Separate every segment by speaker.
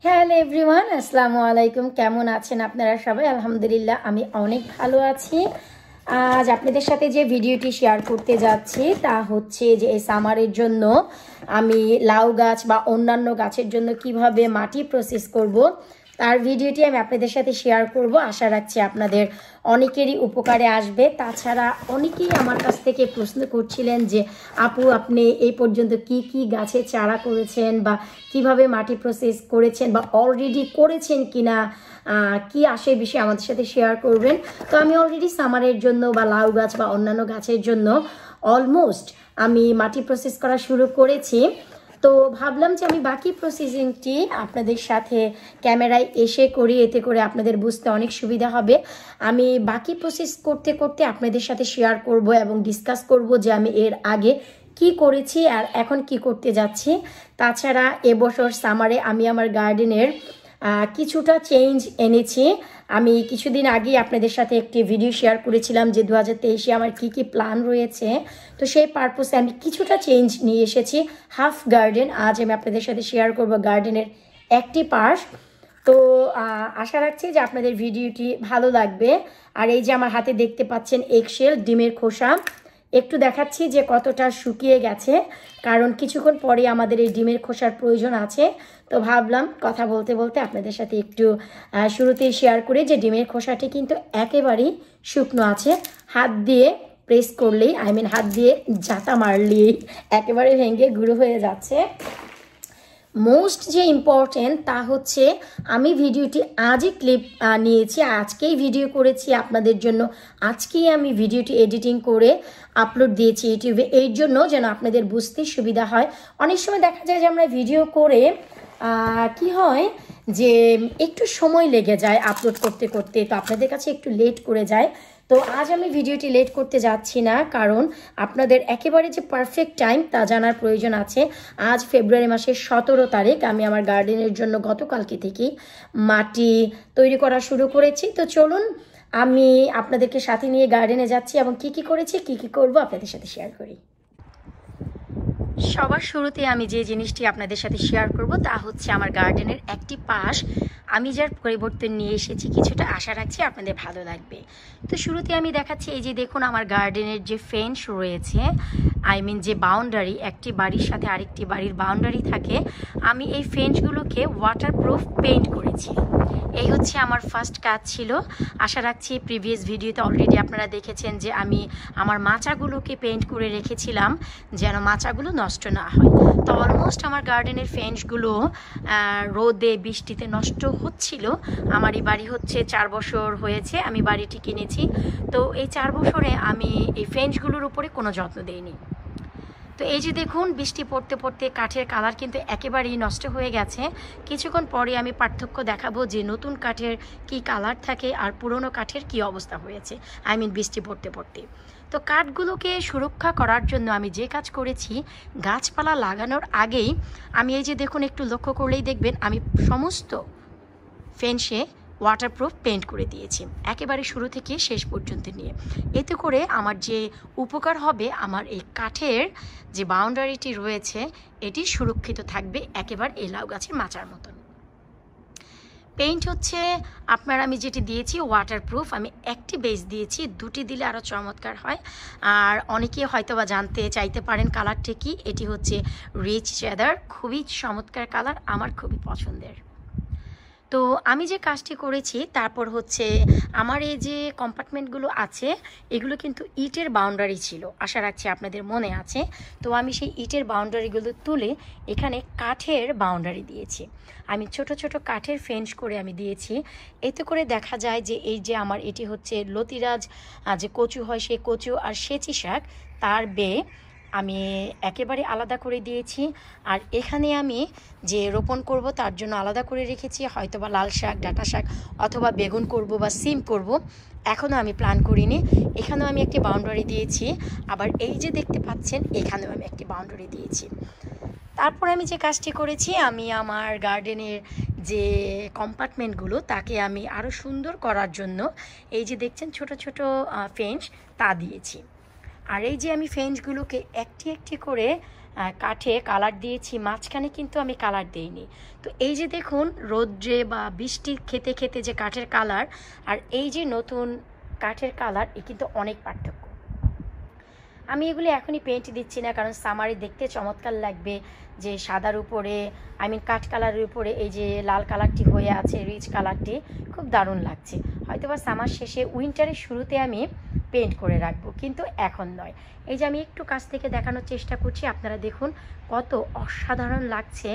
Speaker 1: Hello everyone, আসসালামু আলাইকুম। কেমন আছেন আপনারা সবাই? আলহামদুলিল্লাহ আমি অনেক ভালো আছি। আজ আপনাদের সাথে যে ভিডিওটি শেয়ার করতে যাচ্ছি তা হচ্ছে যে এই সামারের জন্য আমি লাউ গাছ বা অন্যান্য গাছের জন্য কিভাবে মাটি প্রসেস করব তার ভিডিওটি আমি আপনাদের সাথে শেয়ার করব। আশা রাখছি আপনাদের অনেকেরই উপকারে আসবে। তাছাড়া অনেকেই আমার কাছ থেকে প্রশ্ন করছিলেন যে আপু আপনি এই পর্যন্ত কি কি গাছের চারা করেছেন বা কিভাবে মাটি প্রসেস করেছেন বা অলরেডি করেছেন কিনা, কি আসে বিষয়ে আমাদের সাথে শেয়ার করবেন। তো আমি অলরেডি সামারের জন্য বা লাউ গাছ বা অন্যান্য গাছের জন্য অলমোস্ট আমি মাটি প্রসেস করা শুরু করেছি। তো ভাবলাম যে আমি বাকি প্রসেসিংটি আপনাদের সাথে ক্যামেরায় এসে করি, এতে করে আপনাদের বুঝতে অনেক সুবিধা হবে। আমি বাকি প্রসেস করতে করতে আপনাদের সাথে শেয়ার করব এবং ডিসকাস করব যে আমি এর আগে কি করেছি আর এখন কি করতে যাচ্ছি। তাছাড়া এবছর সামারে আমি আমার গার্ডেনের কিছুটা চেঞ্জ এনেছি। আমি কিছুদিন আগেই আপনাদের সাথে একটি ভিডিও শেয়ার করেছিলাম যে 2023-এ আমার কি কি প্ল্যান রয়েছে। তো সেই পারপোসে আমি কিছুটা চেঞ্জ নিয়ে এসেছি। হাফ গার্ডেন আজ আমি আপনাদের সাথে শেয়ার করব গার্ডেনের একটি পার্ট। তো আশা রাখছি যে আপনাদের ভিডিওটি ভালো লাগবে। আর এই যে আমার হাতে দেখতে পাচ্ছেন এগশেল, ডিমের খোসা, একটু দেখাচ্ছি যে কতটা শুকিয়ে গেছে, কারণ কিছুক্ষণ পরে আমাদের এই ডিমের খোসার প্রয়োজন আছে। তো ভাবলাম কথা বলতে বলতে আপনাদের সাথে একটু শুরুতেই শেয়ার করি যে ডিমের খোসাটি কিন্তু একেবারেই শুকনো আছে। হাত দিয়ে প্রেস করলেই, হাত দিয়ে ঝাঁটা মারলেই একেবারে ভেঙে গুঁড়ো হয়ে যাচ্ছে। মোস্ট যে ইম্পর্টেন্ট তা হচ্ছে আমি ভিডিওটি আজই ক্লিপ নিয়েছি, আজকেই ভিডিও করেছি আপনাদের জন্য। আজকেই আমি ভিডিওটি এডিটিং করে আপলোড দিয়েছি ইউটিউবে, এই জন্য যেন আপনাদের বুঝতে সুবিধা হয়। অনেক সময় দেখা যায় যে আমরা ভিডিও করে কি হয় যে একটু সময় লেগে যায় আপলোড করতে করতে, তো আপনাদের কাছে একটু লেট করে যায়। তো আজ আমি ভিডিওটি লেট করতে যাচ্ছি না, কারণ আপনাদের একেবারে যে পারফেক্ট টাইম তা জানার প্রয়োজন আছে। আজ ফেব্রুয়ারি মাসের 17 তারিখ। আমি আমার গার্ডেনের জন্য গতকালকে থেকেই মাটি তৈরি করা শুরু করেছি। তো চলুন আমি আপনাদেরকে সাথে নিয়ে গার্ডেনে যাচ্ছি এবং কি কি করেছি কি কি করব আপনাদের সাথে শেয়ার করি। সবার শুরুতে আমি যে জিনিসটি আপনাদের সাথে শেয়ার করব তা হচ্ছে আমার গার্ডেনের একটি পাশ আমি যার পরিবর্তন নিয়ে এসেছি, কিছুটা আশা রাখছি আপনাদের ভালো লাগবে। তো শুরুতে আমি দেখাচ্ছি এই যে দেখুন আমার গার্ডেনের যে ফেন্স রয়েছে, যে বাউন্ডারি, একটি বাড়ির সাথে আরেকটি বাড়ির বাউন্ডারি থাকে, আমি এই ফেন্সগুলোকে ওয়াটারপ্রুফ পেইন্ট করেছি। এই হচ্ছে আমার ফার্স্ট কাজ ছিল। আশা রাখছি প্রিভিয়াস ভিডিওতে অলরেডি আপনারা দেখেছেন যে আমি আমার মাচাগুলোকে পেইন্ট করে রেখেছিলাম যেন মাচাগুলো নষ্ট না হয়। তো অলমোস্ট আমার গার্ডেনের ফেন্সগুলো রোদে বৃষ্টিতে নষ্ট হচ্ছিল। আমার এই বাড়ি হচ্ছে 4 বছর হয়েছে আমি বাড়িটি কিনেছি। তো এই 4 বছরে আমি এই ফেন্সগুলোর উপরে কোনো যত্ন দিইনি। তো এই যে দেখুন বৃষ্টি পড়তে পড়তে কাঠের কালার কিন্তু একেবারেই নষ্ট হয়ে গেছে। কিছুক্ষণ পরে আমি পার্থক্য দেখাবো যে নতুন কাঠের কি কালার থাকে আর পুরনো কাঠের কি অবস্থা হয়েছে, বৃষ্টি পড়তে পড়তে। তো কাঠগুলোকে সুরক্ষা করার জন্য আমি যে কাজ করেছি, গাছপালা লাগানোর আগেই আমি এই যে দেখুন একটু লক্ষ্য করলেই দেখবেন আমি সমস্ত ফেন্সে ওয়াটারপ্রুফ পেইন্ট করে দিয়েছি, একেবারে শুরু থেকে শেষ পর্যন্ত নিয়ে। এতে করে আমার যে উপকার হবে, আমার এই কাঠের যে বাউন্ডারিটি রয়েছে এটি সুরক্ষিত থাকবে একেবারে এই লাউ গাছের মাচার মতন। পেইন্ট হচ্ছে আপনার আমি যেটি দিয়েছি ওয়াটারপ্রুফ, আমি একটি বেস দিয়েছি, দুটি দিলে আরও চমৎকার হয়। আর অনেকে হয়তো বা জানতে চাইতে পারেন কালারটি কি, এটি হচ্ছে রিচ চেদার, খুবই চমৎকার কালার, আমার খুবই পছন্দের। তো আমি যে কাজটি করেছি তারপর হচ্ছে আমার এই যে কম্পার্টমেন্টগুলো আছে এগুলো কিন্তু ইটের বাউন্ডারি ছিল, আশা রাখছি আপনাদের মনে আছে। তো আমি সেই ইটের বাউন্ডারিগুলো তুলে এখানে কাঠের বাউন্ডারি দিয়েছি। আমি ছোট ছোট কাঠের ফেন্স করে আমি দিয়েছি। এতে করে দেখা যায় যে এই যে আমার এটি হচ্ছে লতিরাজ যে কচু হয় সেই কচু আর সেচি শাক তার বেয়ে আমি একেবারে আলাদা করে দিয়েছি। আর এখানে আমি যে রোপণ করব তার জন্য আলাদা করে রেখেছি, হয়তো বা লাল শাক, ডাঁটা শাক অথবা বেগুন করব বা সিম করব, এখনও আমি প্ল্যান করিনি। এখানেও আমি একটি বাউন্ডারি দিয়েছি, আবার এই যে দেখতে পাচ্ছেন এখানেও আমি একটি বাউন্ডারি দিয়েছি। তারপর আমি যে কাজটি করেছি, আমি আমার গার্ডেনের যে কম্পার্টমেন্টগুলো তাকে আমি আরও সুন্দর করার জন্য এই যে দেখছেন ছোট ছোট ফেন্স তা দিয়েছি। আর এই যে আমি ফেন্সগুলোকে একটি একটি করে কাঠে কালার দিয়েছি, মাঝখানে কিন্তু আমি কালার দিইনি। তো এই যে দেখুন রৌদ্রে বা বৃষ্টি খেতে খেতে যে কাঠের কালার আর এই যে নতুন কাঠের কালার, এ কিন্তু অনেক পার্থক্য। আমি এগুলি এখনই পেন্ট দিচ্ছি না, কারণ সামারে দেখতে চমৎকার লাগবে যে সাদার উপরে কাঠ কালারের উপরে এই যে লাল কালারটি হয়ে আছে, রিচ কালারটি খুব দারুণ লাগছে। হয়তো বা সামার শেষে উইন্টারের শুরুতে আমি পেন্ট করে রাখবো, কিন্তু এখন নয়। এই যে আমি একটু কাছ থেকে দেখানোর চেষ্টা করছি, আপনারা দেখুন কত অসাধারণ লাগছে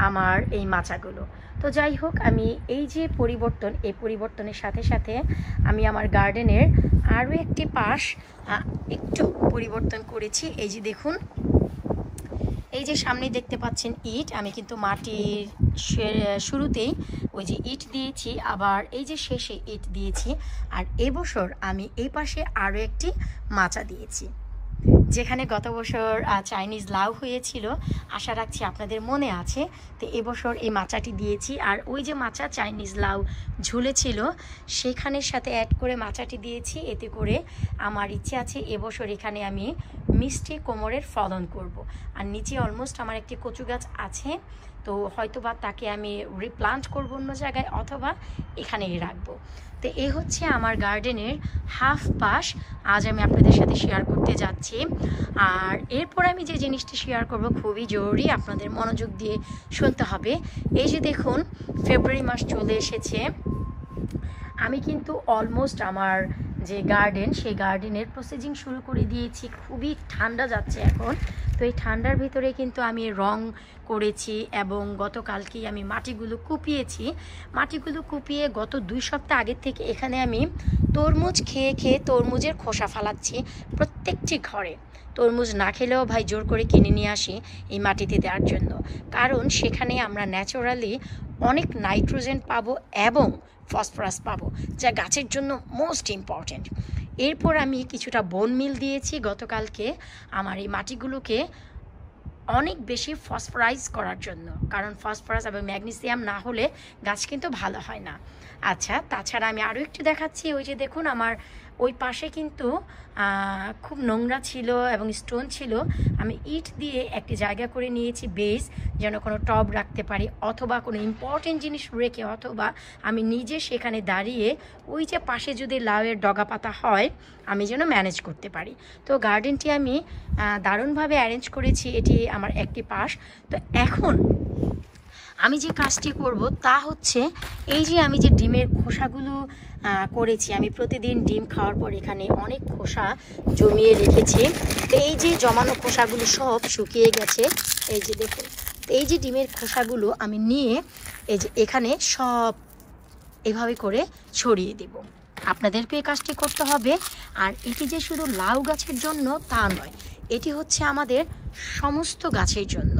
Speaker 1: আমার এই মাচাগুলো। তো যাই হোক, আমি এই যে পরিবর্তন, এই পরিবর্তনের সাথে সাথে আমি আমার গার্ডেনের আরও একটি পাশ একটু পরিবর্তন করেছি। এই যে দেখুন, এই যে সামনে দেখতে পাচ্ছেন ইট, আমি কিন্তু মাটির শুরুতেই ওই যে ইট দিয়েছি, আবার এই যে শেষে ইট দিয়েছি। আর এবছর আমি এই পাশে আরও একটি মাচা দিয়েছি, যেখানে গত বছর চাইনিজ লাউ হয়েছিল, আশা রাখছি আপনাদের মনে আছে। তো এবছর এই মাচাটি দিয়েছি, আর ওই যে মাচা চাইনিজ লাউ ঝুলেছিল সেখানের সাথে অ্যাড করে মাচাটি দিয়েছি। এতে করে আমার ইচ্ছে আছে এবছর এখানে আমি মিষ্টি কোমরের ফলন করব। আর নিচে অলমোস্ট আমার একটি কচু গাছ আছে, তো হয়তোবা তাকে আমি রিপ্লান্ট করব অন্য জায়গায়, অথবা এখানেই রাখবো। তো এই হচ্ছে আমার গার্ডেনের হাফ পাশ আজ আমি আপনাদের সাথে শেয়ার করতে যাচ্ছি। আর এরপর আমি যে জিনিসটি শেয়ার করব খুবই জরুরি, আপনাদের মনোযোগ দিয়ে শুনতে হবে। এই যে দেখুন, ফেব্রুয়ারি মাস চলে এসেছে, আমি কিন্তু অলমোস্ট আমার যে গার্ডেন, সেই গার্ডেনের প্রসেসিং শুরু করে দিয়েছি। খুবই ঠান্ডা যাচ্ছে এখন, তো এই ঠান্ডার ভিতরে কিন্তু আমি রং করেছি এবং গতকালকেই আমি মাটিগুলো কুপিয়েছি। মাটিগুলো কুপিয়ে গত 2 সপ্তাহ আগের থেকে এখানে আমি তরমুজ খেয়ে খেয়ে তরমুজের খোসা ফালাচ্ছি প্রত্যেকটি ঘরে। তরমুজ না খেলেও ভাই জোর করে কিনে নিয়ে আসি এই মাটিতে দেওয়ার জন্য, কারণ সেখানে আমরা ন্যাচারালি অনেক নাইট্রোজেন পাবো এবং ফসফরাস পাবো, যা গাছের জন্য মোস্ট ইম্পর্ট্যান্ট। এরপর আমি কিছুটা বোন মিল দিয়েছি গতকালকে আমার এই মাটিগুলোকে অনেক বেশি ফসফরাইজ করার জন্য, কারণ ফসফরাস এবং ম্যাগনেসিয়াম না হলে গাছ কিন্তু ভালো হয় না। আচ্ছা, তাছাড়া আমি আরও একটু দেখাচ্ছি। ওই যে দেখুন, আমার ওই পাশে কিন্তু খুব নোংরা ছিল এবং স্টোন ছিল, আমি ইট দিয়ে একটি জায়গা করে নিয়েছি বেস, যেন কোনো টব রাখতে পারি অথবা কোনো ইম্পর্টেন্ট জিনিস রেখে, অথবা আমি নিজে সেখানে দাঁড়িয়ে ওই যে পাশে যদি লাউয়ের ডগা পাতা হয় আমি যেন ম্যানেজ করতে পারি। তো গার্ডেনটি আমি দারুণভাবে অ্যারেঞ্জ করেছি, এটি আমার একটি পাশ। তো এখন আমি যে কাজটি করব তা হচ্ছে, এই যে আমি যে ডিমের খোসাগুলো করেছি, আমি প্রতিদিন ডিম খাওয়ার পর এখানে অনেক খোসা জমিয়ে রেখেছি। তো এই যে জমানো খোসাগুলো সব শুকিয়ে গেছে, এই যে দেখুন। এই যে ডিমের খোসাগুলো আমি নিয়ে এই যে এখানে সব এভাবে করে ছড়িয়ে দেব। আপনাদেরকে এই কাজটি করতে হবে। আর এটি যে শুধু লাউ গাছের জন্য তা নয়, এটি হচ্ছে আমাদের সমস্ত গাছের জন্য।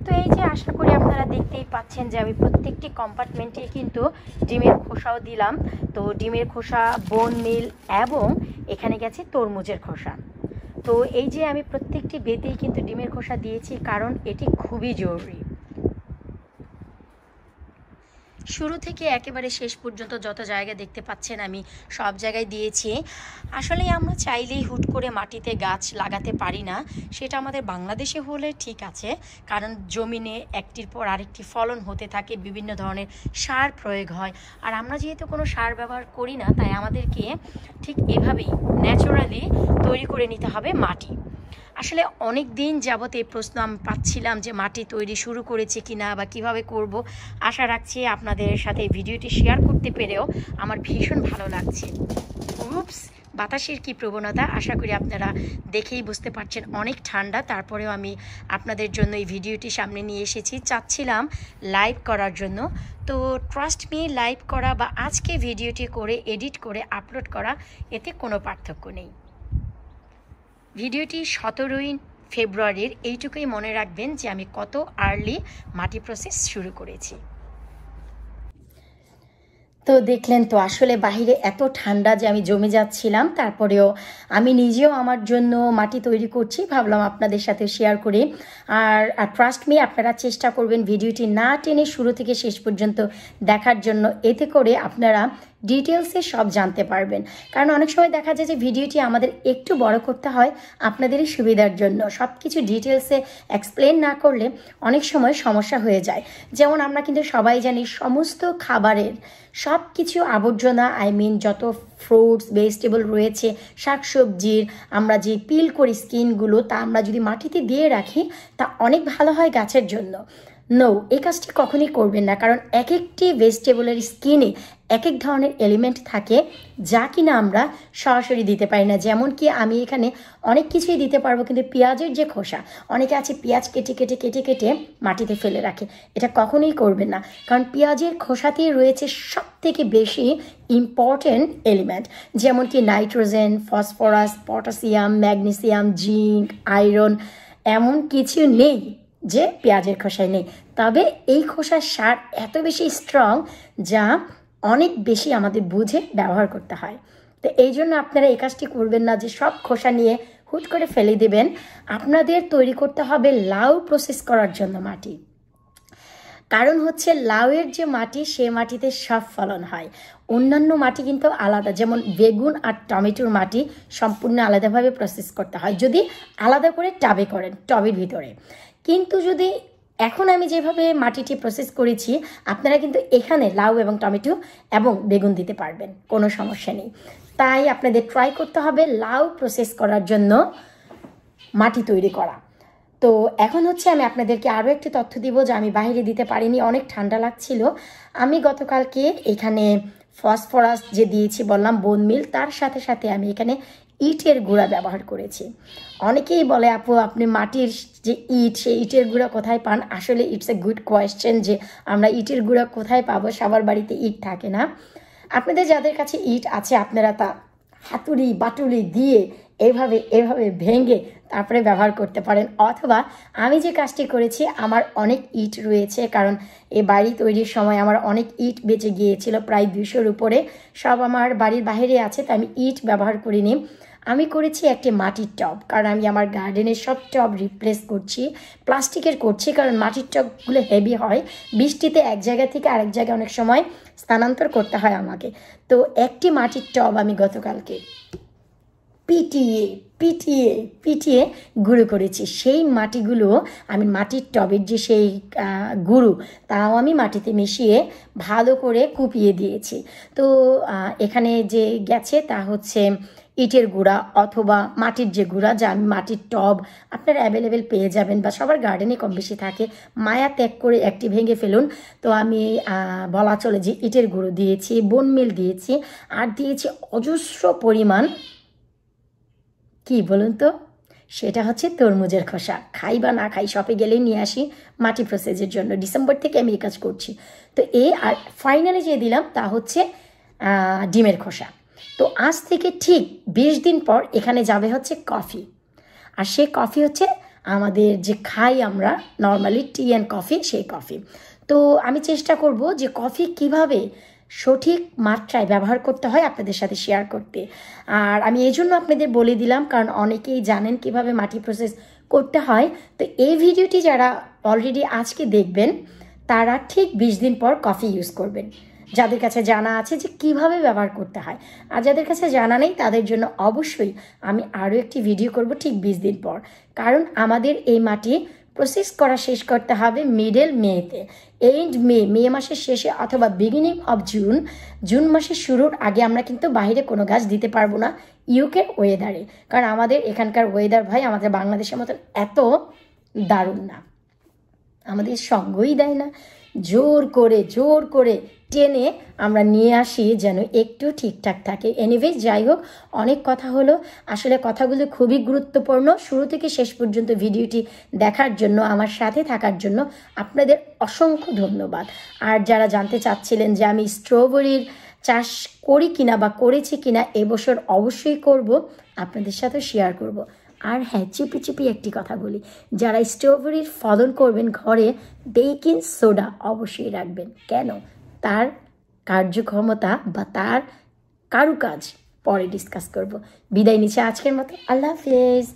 Speaker 1: তো এই যে আশা করি আপনারা দেখতেই পাচ্ছেন যে আমি প্রত্যেকটি কম্পার্টমেন্টে কিন্তু ডিমের খোসাও দিলাম। তো ডিমের খোসা, বোন মিল এবং এখানে গেছে তরমুজের খোসা। তো এই যে আমি প্রত্যেকটি বেতেই কিন্তু ডিমের খোসা দিয়েছি, কারণ এটি খুবই জরুরি। শুরু থেকে একেবারে শেষ পর্যন্ত যত জায়গা দেখতে পাচ্ছেন আমি সব জায়গায় দিয়েছি। আসলে আমরা চাইলেই হুট করে মাটিতে গাছ লাগাতে পারি না, সেটা আমাদের বাংলাদেশে হলে ঠিক আছে, কারণ জমিনে একটির পর আরেকটি ফলন হতে থাকে, বিভিন্ন ধরনের সার প্রয়োগ হয়। আর আমরা যেহেতু কোনো সার ব্যবহার করি না, তাই আমাদেরকে ঠিক এভাবেই ন্যাচারালি তৈরি করে নিতে হবে মাটি। আসলে অনেক দিন যাবত এই প্রশ্ন আমি পাচ্ছিলাম যে মাটি তৈরি শুরু করেছে কিনা বা কিভাবে করব। আশা রাখছি আপনাদের সাথে ভিডিওটি শেয়ার করতে পেরেও আমার ভীষণ ভালো লাগছে। উপস, বাতাসের কি প্রবণতা, আশা করি আপনারা দেখেই বুঝতে পারছেন অনেক ঠান্ডা, তারপরেও আমি আপনাদের জন্য এই ভিডিওটি সামনে নিয়ে এসেছি। চাচ্ছিলাম লাইভ করার জন্য, তো ট্রাস্ট মি, লাইভ করা বা আজকে ভিডিওটি করে এডিট করে আপলোড করা, এতে কোনো পার্থক্য নেই। ভিডিওটি 17ই ফেব্রুয়ারির, এইটুকুই মনে রাখবেন যে আমি কত আর্লি মাটি প্রসেস শুরু করেছি। তো দেখলেন তো, আসলে বাহিরে এত ঠান্ডা যে আমি জমে যাচ্ছিলাম, তারপরেও আমি নিজেও আমার জন্য মাটি তৈরি করছি, ভাবলাম আপনাদের সাথে শেয়ার করি। আর ট্রাস্ট মি, আপনারা চেষ্টা করবেন ভিডিওটি না টেনে শুরু থেকে শেষ পর্যন্ত দেখার জন্য, এতে করে আপনারা ডিটেলসে সব জানতে পারবেন। কারণ অনেক সময় দেখা যায় যে ভিডিওটি আমাদের একটু বড় করতে হয় আপনাদেরই সুবিধার জন্য। সব কিছু ডিটেলসে এক্সপ্লেন না করলে অনেক সময় সমস্যা হয়ে যায়। যেমন আমরা কিন্তু সবাই জানি সমস্ত খাবারের সব কিছু আবর্জনা, যত ফ্রুটস ভেজিটেবল রয়েছে, শাকসবজির আমরা যে পিল করি স্কিনগুলো, তা আমরা যদি মাটিতে দিয়ে রাখি তা অনেক ভালো হয় গাছের জন্য। এই কাজটি কখনই করবেন না, কারণ এক একটি ভেজিটেবলের স্কিনে এক এক ধরনের এলিমেন্ট থাকে যা কিনা আমরা সরাসরি দিতে পারি না। যেমন কি আমি এখানে অনেক কিছুই দিতে পারবো, কিন্তু পেঁয়াজের যে খোসা, অনেকে আছে পেঁয়াজ কেটে কেটে কেটে কেটে মাটিতে ফেলে রাখে, এটা কখনোই করবেন না। কারণ পেঁয়াজের খোসাতেই রয়েছে সব থেকে বেশি ইম্পর্টেন্ট এলিমেন্ট, যেমন কি nitrogen, phosphorus, potassium, magnesium, zinc, iron, এমন কিছু নেই যে পেঁয়াজের খোসায় নেই। তবে এই খোসার সার এত বেশি স্ট্রং যা অনেক বেশি আমাদের বুঝে ব্যবহার করতে হয়। তো এই জন্য আপনারা এই কাজটি করবেন না যে সব খোসা নিয়ে হুট করে ফেলে দেবেন। আপনাদের তৈরি করতে হবে লাউ প্রসেস করার জন্য মাটি। কারণ হচ্ছে লাউয়ের যে মাটি, সে মাটিতে সব ফলন হয়। অন্যান্য মাটি কিন্তু আলাদা, যেমন বেগুন আর টমেটোর মাটি সম্পূর্ণ আলাদাভাবে প্রসেস করতে হয় যদি আলাদা করে টাবে করেন, টবের ভিতরে। কিন্তু যদি এখন আমি যেভাবে মাটিটি প্রসেস করেছি, আপনারা কিন্তু এখানে লাউ এবং টমেটো এবং বেগুন দিতে পারবেন, কোনো সমস্যা নেই। তাই আপনাদের ট্রাই করতে হবে লাউ প্রসেস করার জন্য মাটি তৈরি করা। তো এখন হচ্ছে আমি আপনাদেরকে আরও একটি তথ্য দিব যা আমি বাইরে দিতে পারিনি, অনেক ঠান্ডা লাগছিল। আমি গতকালকে এখানে ফসফরাস যে দিয়েছি বললাম, বোন মিল, তার সাথে সাথে আমি এখানে ইটের গুঁড়া ব্যবহার করেছি। অনেকেই বলে আপু আপনি মাটির যে ইট, সেই ইটের গুঁড়া কোথায় পান? আসলে ইটস এ গুড কোয়েশ্চেন যে আমরা ইটের গুঁড়া কোথায় পাবো, সবার বাড়িতে ইট থাকে না। আপনাদের যাদের কাছে ইট আছে আপনারা তা হাতুড়ি বাটুড়ি দিয়ে এভাবে ভেঙে তারপরে ব্যবহার করতে পারেন। অথবা আমি যে কাজটি করেছি, আমার অনেক ইট রয়েছে, কারণ এই বাড়ি তৈরির সময় আমার অনেক ইট বেঁচে গিয়েছিল, প্রায় 200-র উপরে। সব আমার বাড়ির বাইরে আছে, তাই আমি ইট ব্যবহার করিনি। আমি করেছি একটি মাটির টব, কারণ আমি আমার গার্ডেনের সব টব রিপ্লেস করছি, প্লাস্টিকের করছি, কারণ মাটির টবগুলো হেভি হয়। বৃষ্টিতে এক জায়গা থেকে আরেক জায়গায় অনেক সময় স্থানান্তর করতে হয় আমাকে। তো একটি মাটির টব আমি গতকালকে পিটিয়ে গুঁড়ো করেছি। সেই মাটিগুলো আমি মাটির টবের যে সেই গুঁড়ো, তাও আমি মাটিতে মিশিয়ে ভালো করে কুপিয়ে দিয়েছি। তো এখানে যে গেছে তা হচ্ছে ইটের গুঁড়া অথবা মাটির যে গুঁড়া, যা আমি মাটির টব আপনারা অ্যাভেলেবেল পেয়ে যাবেন বা সবার গার্ডেনে কম বেশি থাকে। মায়া ত্যাগ করে একটি ভেঙে ফেলুন। তো আমি বলা চলে যে ইটের গুঁড়ো দিয়েছি, বোন মিল দিয়েছি, আর দিয়েছি অজস্র পরিমাণ, কি বলুন তো, সেটা হচ্ছে তরমুজের খোসা। খাই বা না খাই, শপে গেলেই নিয়ে আসি মাটি প্রসেসের জন্য। ডিসেম্বর থেকে আমি এই কাজ করছি। তো আর ফাইনালি যে দিলাম তা হচ্ছে ডিমের খোসা। তো আজ থেকে ঠিক 20 দিন পর এখানে যাবে হচ্ছে কফি। আর সেই কফি হচ্ছে আমাদের যে খাই আমরা নর্মালি টি অ্যান্ড কফি, সেই কফি। তো আমি চেষ্টা করব যে কফি কিভাবে সঠিক মাত্রায় ব্যবহার করতে হয় আপনাদের সাথে শেয়ার করতে। আর আমি এই জন্য আপনাদের বলে দিলাম, কারণ অনেকেই জানেন কিভাবে মাটি প্রসেস করতে হয়। তো এই ভিডিওটি যারা অলরেডি আজকে দেখবেন তারা ঠিক 20 দিন পর কফি ইউজ করবেন, যাদের কাছে জানা আছে যে কিভাবে ব্যবহার করতে হয়। আর যাদের কাছে জানা নেই তাদের জন্য অবশ্যই আমি আরও একটি ভিডিও করব ঠিক 20 দিন পর। কারণ আমাদের এই মাটি প্রসেস করা শেষ করতে হবে মিডল মেতে, মে মাসের শেষে অথবা বিগিনিং অফ জুন মাসের শুরুর আগে আমরা কিন্তু বাইরে কোনো গাছ দিতে পারবো না ইউকের ওয়েদারে। কারণ আমাদের এখানকার ওয়েদার ভাই আমাদের বাংলাদেশের মতন এত দারুণ না, আমাদের সঙ্গই দেয় না। জোর করে টেনে আমরা নিয়ে আসি যেন একটু ঠিকঠাক থাকে। এনিওয়েজ, যাই হোক, অনেক কথা হলো। আসলে কথাগুলো খুবই গুরুত্বপূর্ণ। শুরু থেকে শেষ পর্যন্ত ভিডিওটি দেখার জন্য, আমার সাথে থাকার জন্য আপনাদের অসংখ্য ধন্যবাদ। আর যারা জানতে চাচ্ছিলেন যে আমি স্ট্রবেরির চাষ করি কিনা বা করেছি কিনা, এবছর অবশ্যই করব, আপনাদের সাথে শেয়ার করব। আর হ্যাঁ, চিপি একটি কথা বলি, যারা স্ট্রবেরির ফলন করবেন ঘরে, বেকিং সোডা অবশ্যই রাখবেন। কেন? তার কার্যক্ষমতা বা তার কারুকাজ পরে ডিসকাস করব। বিদায় নিচ্ছে আজকের মতো। আল্লাহ হাফেজ।